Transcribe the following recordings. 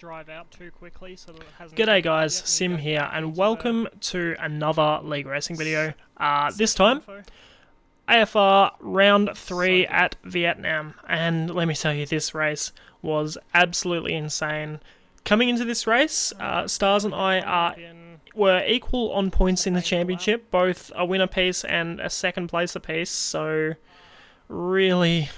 drive out too quickly so that it hasn't... G'day guys, Sim here, and welcome to another League Racing video. This time, AFR Round 3 at Vietnam, and let me tell you, this race was absolutely insane. Coming into this race, Stars and I were equal on points in the championship, both a win apiece and a second place apiece, so really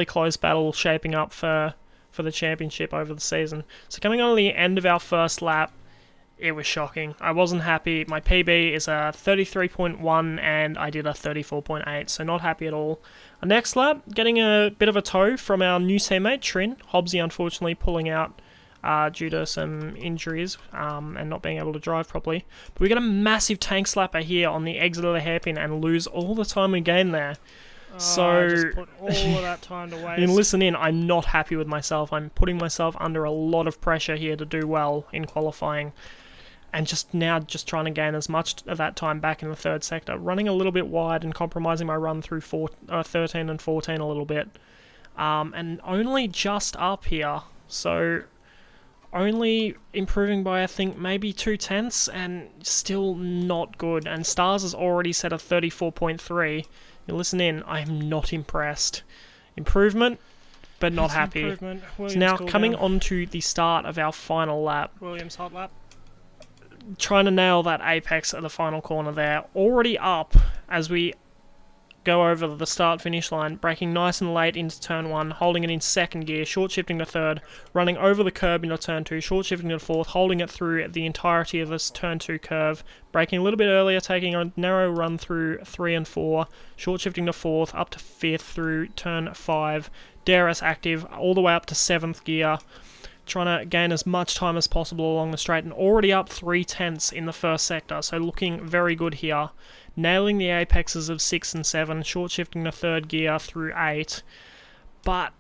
close battle shaping up for the championship over the season. So coming on the end of our first lap, it was shocking. I wasn't happy. My PB is a 33.1 and I did a 34.8, so not happy at all. Next lap, getting a bit of a tow from our new teammate, Trin. Hobbsy unfortunately pulling out due to some injuries and not being able to drive properly. But we get a massive tank slapper here on the exit of the hairpin and lose all the time we gain there. So, I just put all of that time to waste. And listen in, I'm not happy with myself. I'm putting myself under a lot of pressure here to do well in qualifying. And just trying to gain as much of that time back in the third sector. Running a little bit wide and compromising my run through 13 and 14 a little bit. And only just up here. So, only improving by, I think, maybe 0.2, and still not good. And Stars has already set a 34.3. You listen in, I am not impressed. Improvement, but not happy. So now coming on to the start of our final lap. Williams hot lap. Trying to nail that apex at the final corner there. Already up as we go over the start-finish line, braking nice and late into turn 1, holding it in second gear, short-shifting to third, running over the curb into turn 2, short-shifting to fourth, holding it through the entirety of this turn 2 curve, braking a little bit earlier, taking a narrow run through 3 and 4, short-shifting to fourth, up to fifth through turn 5, DRS active, all the way up to 7th gear, trying to gain as much time as possible along the straight, and already up 0.3 in the first sector, so looking very good here. Nailing the apexes of 6 and 7, short-shifting to third gear through 8. But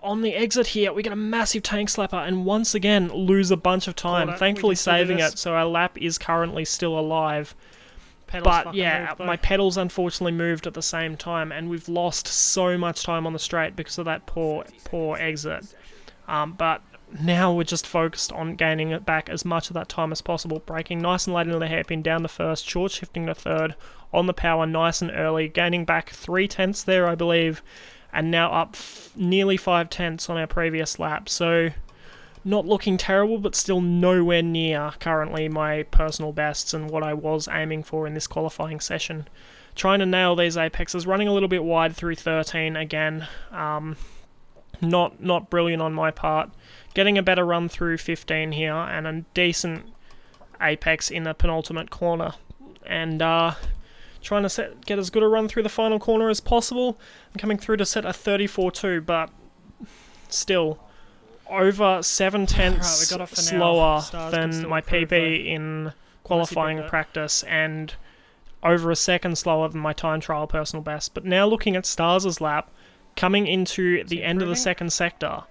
on the exit here, we get a massive tank slapper and once again lose a bunch of time, thankfully saving it, so our lap is currently still alive. But yeah, my pedals unfortunately moved at the same time, and we've lost so much time on the straight because of that poor exit. But now we're just focused on gaining it back as much of that time as possible, braking nice and late into the hairpin, down to first, short shifting to third, on the power nice and early, gaining back 0.3 there I believe, and now up nearly 0.5 on our previous lap, so not looking terrible, but still nowhere near currently my personal bests and what I was aiming for in this qualifying session. Trying to nail these apexes, running a little bit wide through 13 again, not brilliant on my part. Getting a better run through 15 here, and a decent apex in the penultimate corner. And trying to get as good a run through the final corner as possible. And coming through to set a 34.2, but still over 0.7 slower than my PB in qualifying practice, and over a second slower than my time trial personal best. But now looking at Stars' lap, coming into the end of the second sector,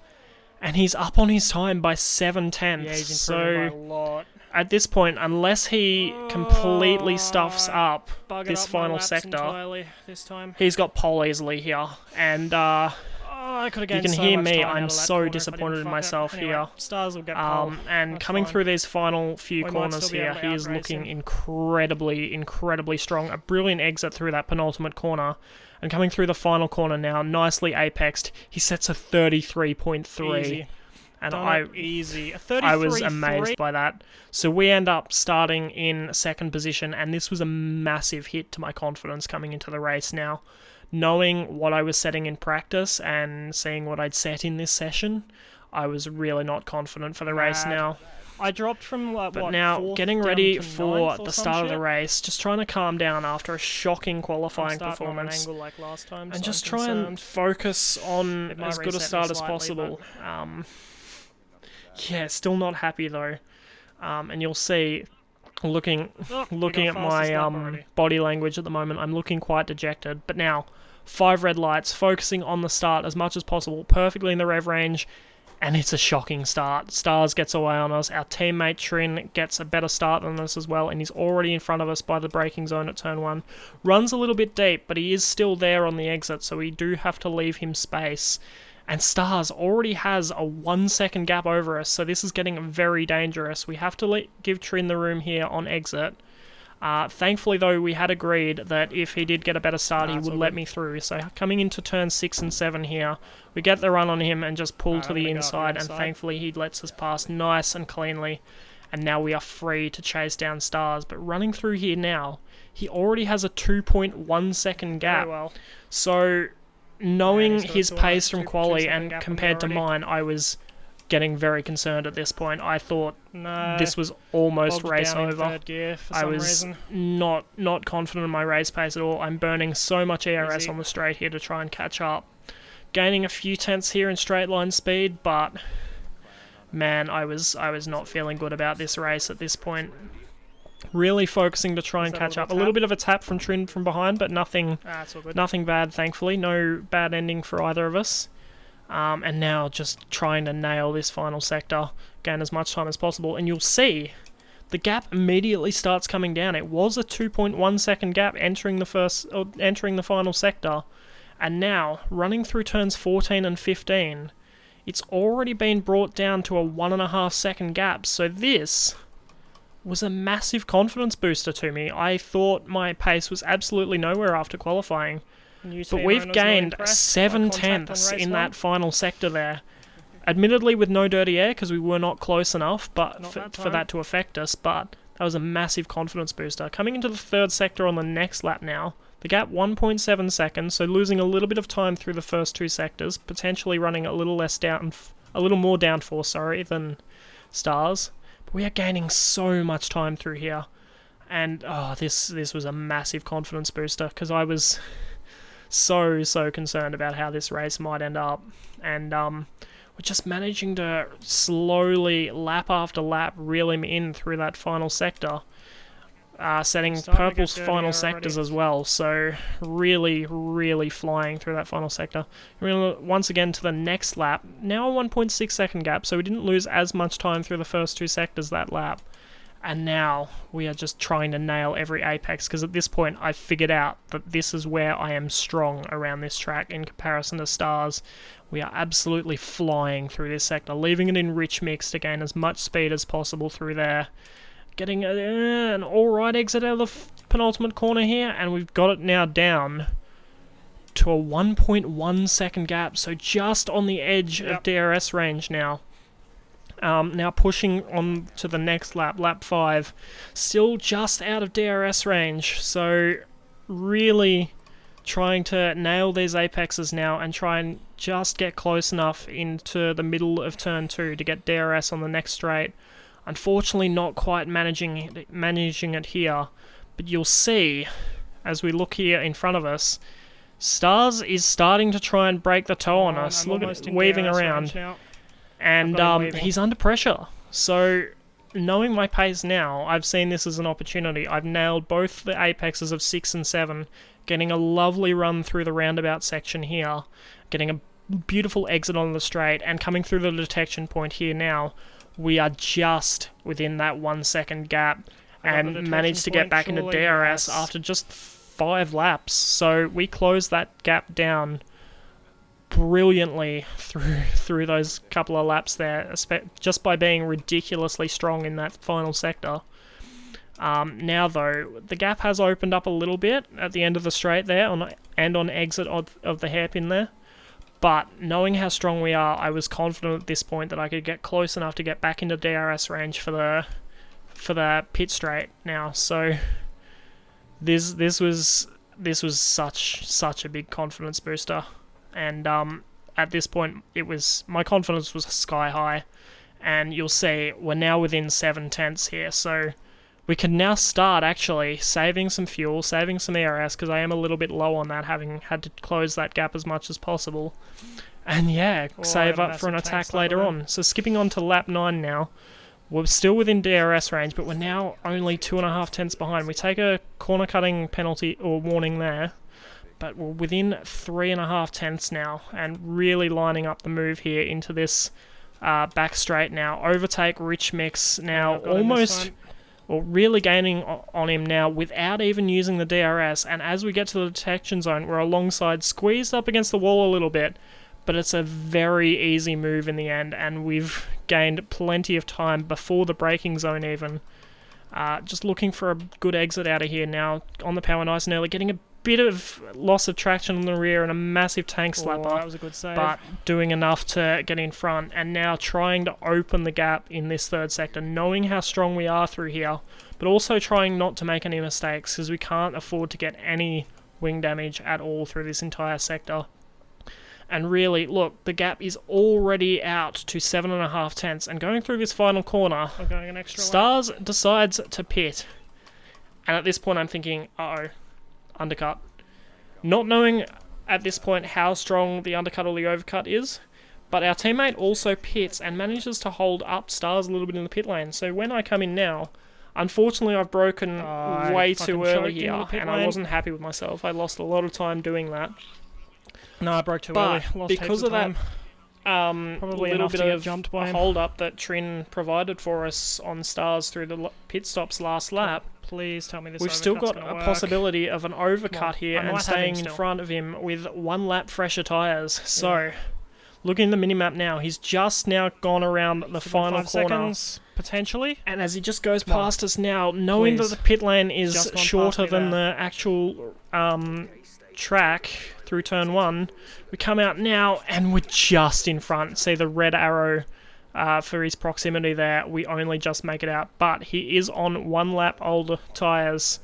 and he's up on his time by 0.7. Yeah, he's so by a lot. At this point, unless he completely stuffs up this final sector, he's got pole easily here. And I could have you can hear me, I'm so disappointed in myself here. Stars will get pole. And That's coming fine. through these final few corners here, he is looking incredibly strong. A brilliant exit through that penultimate corner. And coming through the final corner now, nicely apexed, he sets a 33.3. Easy. And easy. I was amazed by that. So we end up starting in second position, and this was a massive hit to my confidence coming into the race now. Knowing what I was setting in practice and seeing what I'd set in this session, I was really not confident for the race now. I dropped from But now, getting ready for the start of the race, just trying to calm down after a shocking qualifying performance, like last time, and just try and focus on as good a start as possible. Yeah, still not happy though, and you'll see, looking at my body language at the moment, I'm looking quite dejected. But now, 5 red lights, focusing on the start as much as possible, perfectly in the rev range. And it's a shocking start. Stars gets away on us. Our teammate Trin gets a better start than us as well, and he's already in front of us by the braking zone at turn 1. Runs a little bit deep, but he is still there on the exit, so we do have to leave him space. And Stars already has a 1 second gap over us, so this is getting very dangerous. We have to give Trin the room here on exit. Thankfully, though, we had agreed that if he did get a better start, he would let me through. So coming into turn 6 and 7 here, we get the run on him and just pull to the inside, and thankfully he lets us pass nice and cleanly. And now we are free to chase down Stars. But running through here now, he already has a 2.1 second gap. Very well. So knowing his pace from quali and compared to mine, I was getting very concerned at this point. I thought this was almost race over. I was not confident in my race pace at all. I'm burning so much ERS on the straight here to try and catch up. Gaining a few tenths here in straight line speed, but man, I was not feeling good about this race at this point. Really focusing to try and catch up. A little bit of a tap from Trin from behind, but nothing bad, thankfully. No bad ending for either of us. And now just trying to nail this final sector, gain as much time as possible, and you'll see the gap immediately starts coming down. It was a 2.1 second gap entering the final sector, and now running through turns 14 and 15, it's already been brought down to a 1.5 second gap. So this was a massive confidence booster to me. I thought my pace was absolutely nowhere after qualifying. But we've gained 7 tenths in that final sector there. Admittedly with no dirty air because we were not close enough but for that to affect us, but that was a massive confidence booster. Coming into the third sector on the next lap now, the gap 1.7 seconds, so losing a little bit of time through the first 2 sectors, potentially running a little more downforce, than Stars. But we are gaining so much time through here. And this was a massive confidence booster because I was so concerned about how this race might end up, and we're just managing to slowly, lap after lap, reel him in through that final sector, setting Purple's final sectors as well, so really flying through that final sector. Once again to the next lap, now a 1.6 second gap, so we didn't lose as much time through the first 2 sectors that lap. And now we are just trying to nail every apex, because at this point I've figured out that this is where I am strong around this track in comparison to Stars. We are absolutely flying through this sector, leaving it in rich mix to gain as much speed as possible through there. Getting an alright exit out of the penultimate corner here, and we've got it now down to a 1.1 second gap, so just on the edge of DRS range now. Now pushing on to the next lap, lap 5, still just out of DRS range, so really trying to nail these apexes now and try and just get close enough into the middle of turn 2 to get DRS on the next straight. Unfortunately not quite managing it here, but you'll see as we look here in front of us, Stars is starting to try and break the toe on us. Look at weaving around. And he's under pressure. So, knowing my pace now, I've seen this as an opportunity. I've nailed both the apexes of 6 and 7, getting a lovely run through the roundabout section here, getting a beautiful exit on the straight, and coming through the detection point here now, we are just within that 1 second gap, and managed to get back into DRS after just 5 laps. So, we closed that gap down brilliantly through those couple of laps there, just by being ridiculously strong in that final sector. Now though, the gap has opened up a little bit at the end of the straight there, and on exit of the hairpin there, but knowing how strong we are, I was confident at this point that I could get close enough to get back into DRS range for the pit straight now. So this was such a big confidence booster. And at this point, my confidence was sky high, and you'll see we're now within 7 tenths here, so we can now start actually saving some fuel, saving some ERS, because I am a little bit low on that, having had to close that gap as much as possible, and save up for an attack later on. So skipping on to lap 9 now, we're still within DRS range, but we're now only 2.5 tenths behind. We take a corner cutting penalty or warning there, but we're within 3.5 tenths now, and really lining up the move here into this back straight now. Overtake, rich mix now, almost, or really gaining on him now without even using the DRS, and as we get to the detection zone, we're alongside, squeezed up against the wall a little bit, but it's a very easy move in the end, and we've gained plenty of time before the braking zone even. Just looking for a good exit out of here now. On the power nice and early, getting a bit of loss of traction in the rear and a massive tank slapper. That was a good save. But doing enough to get in front, and now trying to open the gap in this third sector, knowing how strong we are through here, but also trying not to make any mistakes, because we can't afford to get any wing damage at all through this entire sector. And really, look, the gap is already out to 7.5 tenths, and going through this final corner, I'm going an extra lap. Stars decides to pit. And at this point I'm thinking, uh-oh, undercut. Not knowing at this point how strong the undercut or the overcut is, but our teammate also pits and manages to hold up Stars a little bit in the pit lane. So when I come in now, unfortunately I've broken way too early here, and I wasn't happy with myself. I lost a lot of time doing that. No, I broke too But early. Lost because heaps of time. that Probably little enough bit to get of jumped by a him. hold up that Trin provided for us on Stars through the pit stops last lap, Please tell me this we've still overcut's got gonna a work. possibility of an overcut here I might and have staying him in still. front of him with 1 lap fresher tyres. So, looking at the minimap now, he's just now gone around the final 5 corner. seconds, potentially. And as he just goes past us now, knowing Please. that the pit lane is Just gone shorter past me than there. the actual track through turn 1, we come out now and we're just in front. See the red arrow for his proximity there. We only just make it out, but he is on 1 lap older tyres,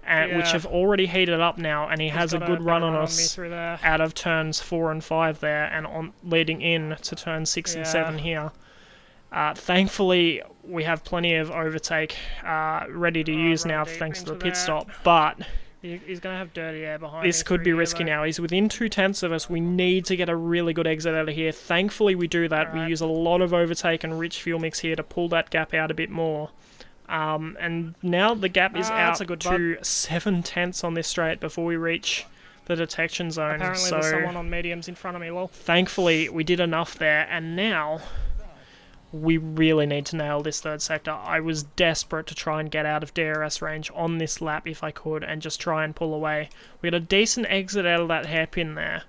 which have already heated up now, and he has a got good run on me us through there. out of turns 4 and 5 there, and on leading in to turn 6 and 7 here. Thankfully, we have plenty of overtake ready to use now deep thanks to the into pit that. stop, but He's going to have dirty air behind this me could through be here, risky though. now. He's within 2 tenths of us. We need to get a really good exit out of here. Thankfully, we do that. We Alright. use a lot of overtake and rich fuel mix here to pull that gap out a bit more. And now the gap is that's out a good to 7 tenths on this straight before we reach the detection zone. Apparently so there's someone on mediums in front of me, lol. thankfully, we did enough there, and now we really need to nail this third sector. I was desperate to try and get out of DRS range on this lap if I could and just try and pull away. We got a decent exit out of that hairpin there,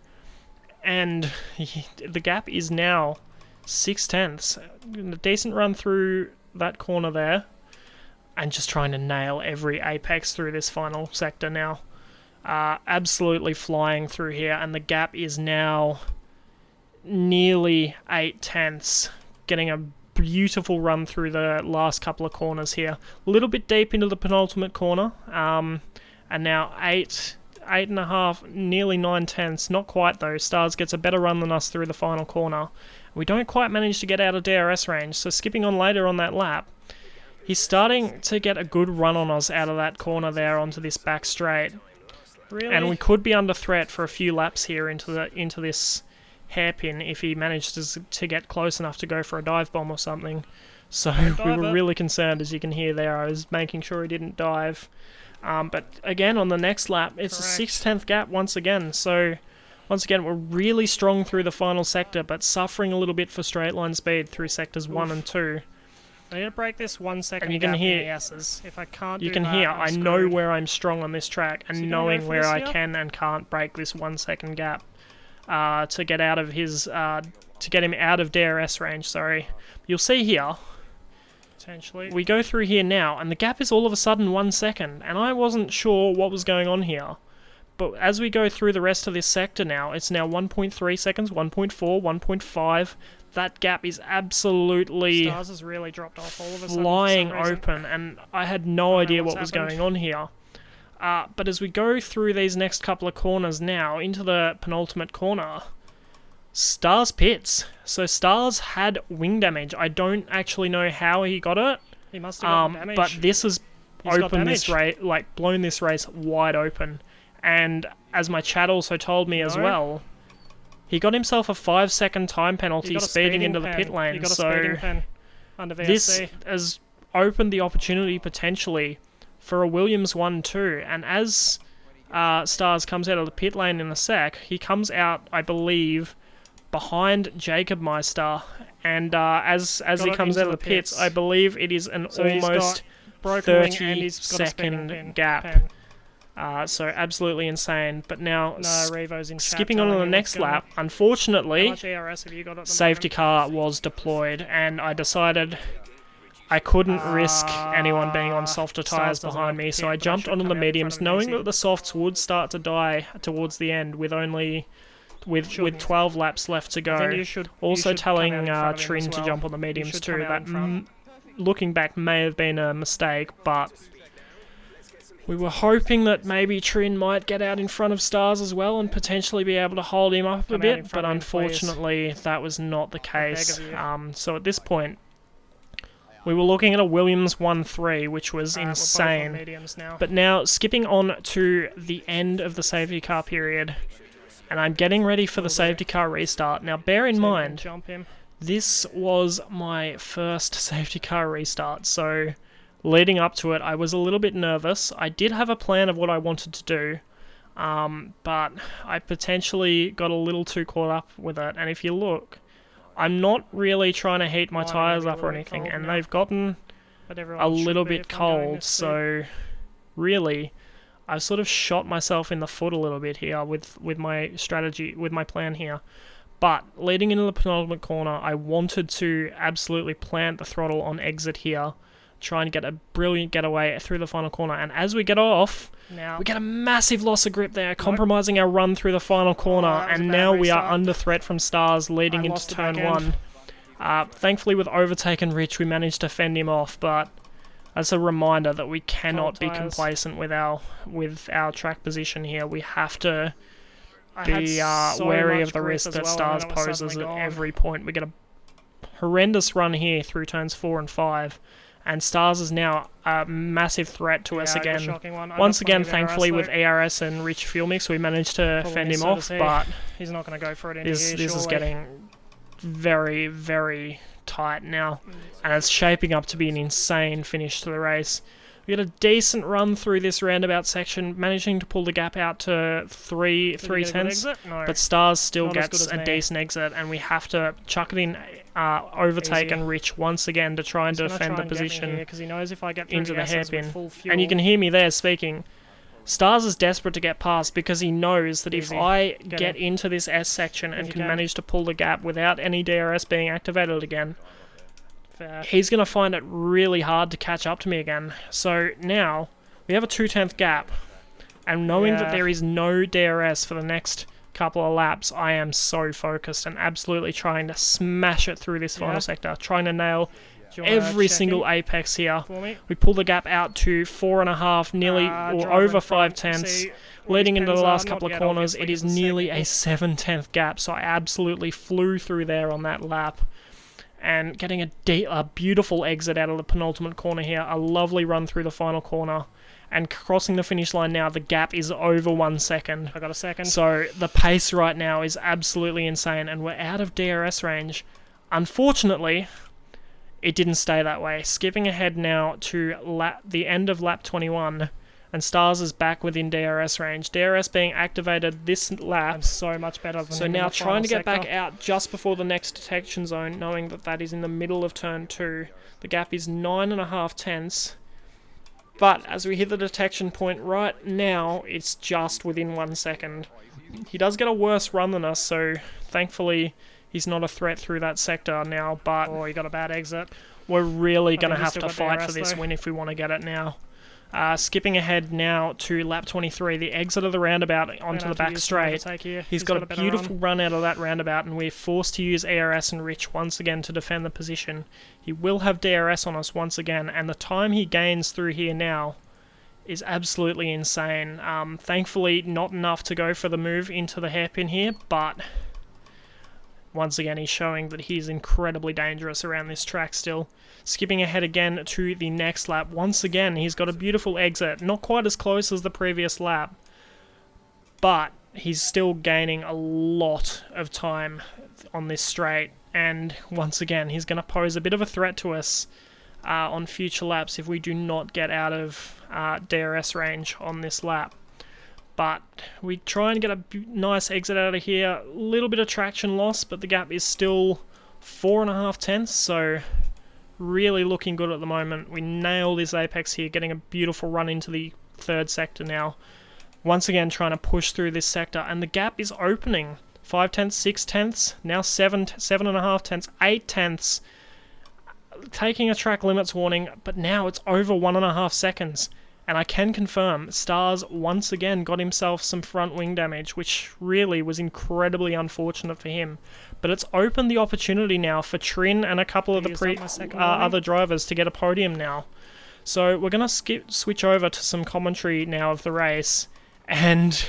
and the gap is now 6 tenths. A decent run through that corner there, and just trying to nail every apex through this final sector now. Absolutely flying through here, and the gap is now nearly 8 tenths. Getting a beautiful run through the last couple of corners here. A little bit deep into the penultimate corner, and now 8.5, nearly 9 tenths. Not quite though. Stars gets a better run than us through the final corner. We don't quite manage to get out of DRS range, so skipping on later on that lap, he's starting to get a good run on us out of that corner there onto this back straight. Really? And we could be under threat for a few laps here into this hairpin if he manages to get close enough to go for a dive bomb or something. So we were really concerned, as you can hear there. I was making sure he didn't dive. But again, on the next lap, it's a 6/10 gap once again. So once again, we're really strong through the final sector, but suffering a little bit for straight line speed through sectors 1 and 2. I need to break this 1 second And you can gap hear- in the S's. If I can't You do can that, hear, I'm I know screwed. where I'm strong on this track, Is he and gonna go knowing for where this I here? can and can't break this 1 second gap to get out of his, to get him out of DRS range, sorry. You'll see here, Potentially. we go through here now, and the gap is all of a sudden 1 second, and I wasn't sure what was going on here. But as we go through the rest of this sector now, it's now 1.3 seconds, 1.4, 1.5. That gap is absolutely Stars has really dropped off all of a sudden. flying for some reason. open, and I had no know idea what's what was happened. going on here. But as we go through these next couple of corners now, into the penultimate corner, Stars pits. So Stars had wing damage. I don't actually know how he got it, He must have gotten damage. but this has He's got opened this damage. race, like blown this race wide open. And as my chat also told me as No. well, he got himself a 5-second time He penalty got a speeding into pen. the pit lane. He got a so speeding pen under VSC. this has opened the opportunity potentially for a Williams 1-2, and as Stars comes out of the pit lane in a sec, he comes out, I believe, behind Jacob Meister, and as he it comes into out of the the pits, pits. I believe it is an So he's almost got broken wing and 30 he's got a speeding second pen. gap. pen. So absolutely insane. But now, No, Revo's in chat skipping on to telling the me next what's going on. lap, How unfortunately, much ARS have you got at the safety moment? car was deployed, and I decided I couldn't risk anyone being on softer tyres Stars doesn't behind like me, the so pit, I but I jumped should onto come the out in front mediums, of him knowing easy. that the softs would start to die towards the end with with Shouldn't. 12 laps left to I think go. you should, Also you should come telling out in front of him as Trin to well. jump on the You mediums should too. come out That in front. looking back may have been a mistake, but we were hoping that maybe Trin might get out in front of Stars as well and potentially be able to hold him up a Come out in bit, front but of him, please. unfortunately that was not the beg case. of you. So at this point, we were looking at a Williams 1-3, which was Alright, we're both on insane. mediums now. But now, skipping on to the end of the safety car period, and I'm getting ready for the safety car restart. Now, bear in So you can mind, jump him. this was my first safety car restart, so leading up to it, I was a little bit nervous. I did have a plan of what I wanted to do, but I potentially got a little too caught up with it. And if you look, I'm not really trying to heat my Mine are tyres gonna up be a or little bit anything, cold and now. they've gotten But a everyone should little be bit if I'm doing cold, this too. so really I've sort of shot myself in the foot a little bit here with my strategy, with my plan here. But leading into the penultimate corner, I wanted to absolutely plant the throttle on exit here, try and get a brilliant getaway through the final corner, and as we get off, Now, we get a massive loss of grip there, compromising our run through the final corner, that was a and bad now we are restart. under threat from Stars leading I into lost the turn back end. 1. Thankfully with overtaken Rich, we managed to fend him off, but that's a reminder that we cannot be tyres. complacent with our track position here. We have to I be had so wary much of the grip risk as that well, Stars and then it was poses suddenly at gone. every point. We get a horrendous run here through turns 4 and 5, and Stars is now a massive threat to us Yeah, I got a again. shocking one. I Once got plenty again, of ARS thankfully with though. ARS and Rich Fuel Mix, we managed to Problem fend is, him so off, does he. but He's not going to go for it into this here, is surely. getting very, very tight now, and it's shaping up to be an insane finish to the race. We get a decent run through this roundabout section, managing to pull the gap out to three Did you get a good tenths, exit? No. but Stars still Not as gets good as a me. decent exit, and we have to chuck it in overtake Easy. and Rich once again to try and He's gonna defend try the and get me position here 'cause he knows if I get through into the S's with hairpin. full fuel, And you can hear me there speaking. Stars is desperate to get past because he knows that Easy. if I Get get him. into this S section and you can can. manage to pull the gap without any DRS being activated again, fair. he's going to find it really hard to catch up to me again. So now we have a 2/10 gap, and knowing that Yeah. there is no DRS for the next couple of laps, I am so focused and absolutely trying to smash it through this final Yeah. sector, trying to nail Do you wanna every check single in apex here. for me? We pull the gap out to 4.5, nearly or Driver over in 5 front. tenths. See what Leading his into the pens last are, couple not of yet, corners, obviously, it is 'cause the nearly second- a 7/10th gap, so I absolutely flew through there on that lap. And getting a beautiful exit out of the penultimate corner here, a lovely run through the final corner, and crossing the finish line now, the gap is over 1 second. I got a second. So the pace right now is absolutely insane, and we're out of DRS range. Unfortunately, it didn't stay that way. Skipping ahead now to the end of lap 21, and Stars is back within DRS range. DRS being activated this lap. I'm so much better than So him in now the trying to get final back out just before the next detection zone, knowing that that is in the middle of turn 2. The gap is 9.5 tenths. But as we hit the detection point right now, it's just within 1 second. He does get a worse run than us, so thankfully he's not a threat through that sector now, but Oh, he got a bad exit. we're really going to think he's have to still got fight for DRS this though. win if we want to get it now. Skipping ahead now to lap 23, the exit of the roundabout onto Gonna the have to back use some straight. overtake here. He's got a better beautiful run. run out of that roundabout, and we're forced to use ARS and Rich once again to defend the position. He will have DRS on us once again, and the time he gains through here now is absolutely insane. Thankfully, not enough to go for the move into the hairpin here, but once again, he's showing that he's incredibly dangerous around this track still. Skipping ahead again to the next lap. Once again, he's got a beautiful exit. Not quite as close as the previous lap, but he's still gaining a lot of time on this straight. And once again, he's going to pose a bit of a threat to us on future laps if we do not get out of DRS range on this lap. But we try and get a nice exit out of here. A little bit of traction loss, but the gap is still 4.5 tenths, so really looking good at the moment. We nail this apex here, getting a beautiful run into the third sector now. once again trying to push through this sector, and the gap is opening. 5 tenths, 6 tenths, now 7.5 tenths, 8 tenths, taking a track limits warning, but now it's over 1.5 seconds. And I can confirm, Stars once again got himself some front wing damage, which really was incredibly unfortunate for him. But it's opened the opportunity now for Trin and a couple of the other drivers to get a podium now. So we're going to switch over to some commentary now of the race, and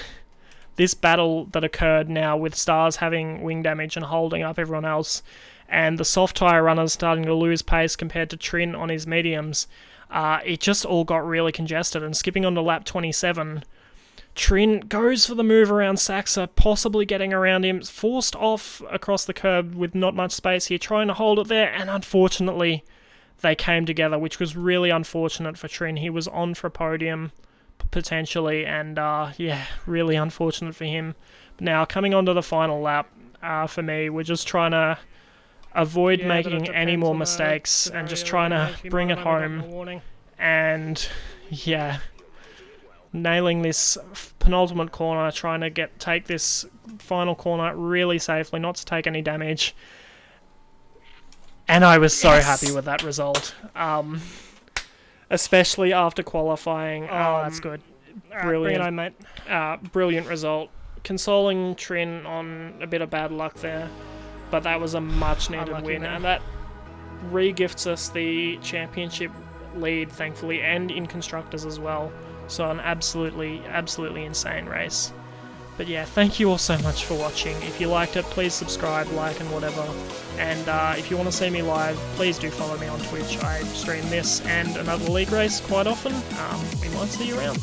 this battle that occurred now with Stars having wing damage and holding up everyone else, and the soft tyre runners starting to lose pace compared to Trin on his mediums. It just all got really congested, and skipping on to lap 27, Trin goes for the move around Saxa, possibly getting around him, forced off across the curb with not much space here, trying to hold it there, and unfortunately they came together, which was really unfortunate for Trin. He was on for a podium, potentially, and yeah, really unfortunate for him. But now, coming on to the final lap, for me, we're just trying to avoid making any more mistakes and just trying to bring it home. And yeah, nailing this penultimate corner, trying to take this final corner really safely, not to take any damage. And I was so happy with that result, especially after qualifying. Oh, that's good. Brilliant, Bring it on, mate. Brilliant result. Consoling Trin on a bit of bad luck there, but that was a much-needed win, and that re-gifts us the championship lead, thankfully, and in Constructors as well. So an absolutely insane race. But yeah, thank you all so much for watching. If you liked it, please subscribe, like, and whatever. And if you want to see me live, please do follow me on Twitch. I stream this and another league race quite often. We might see you around.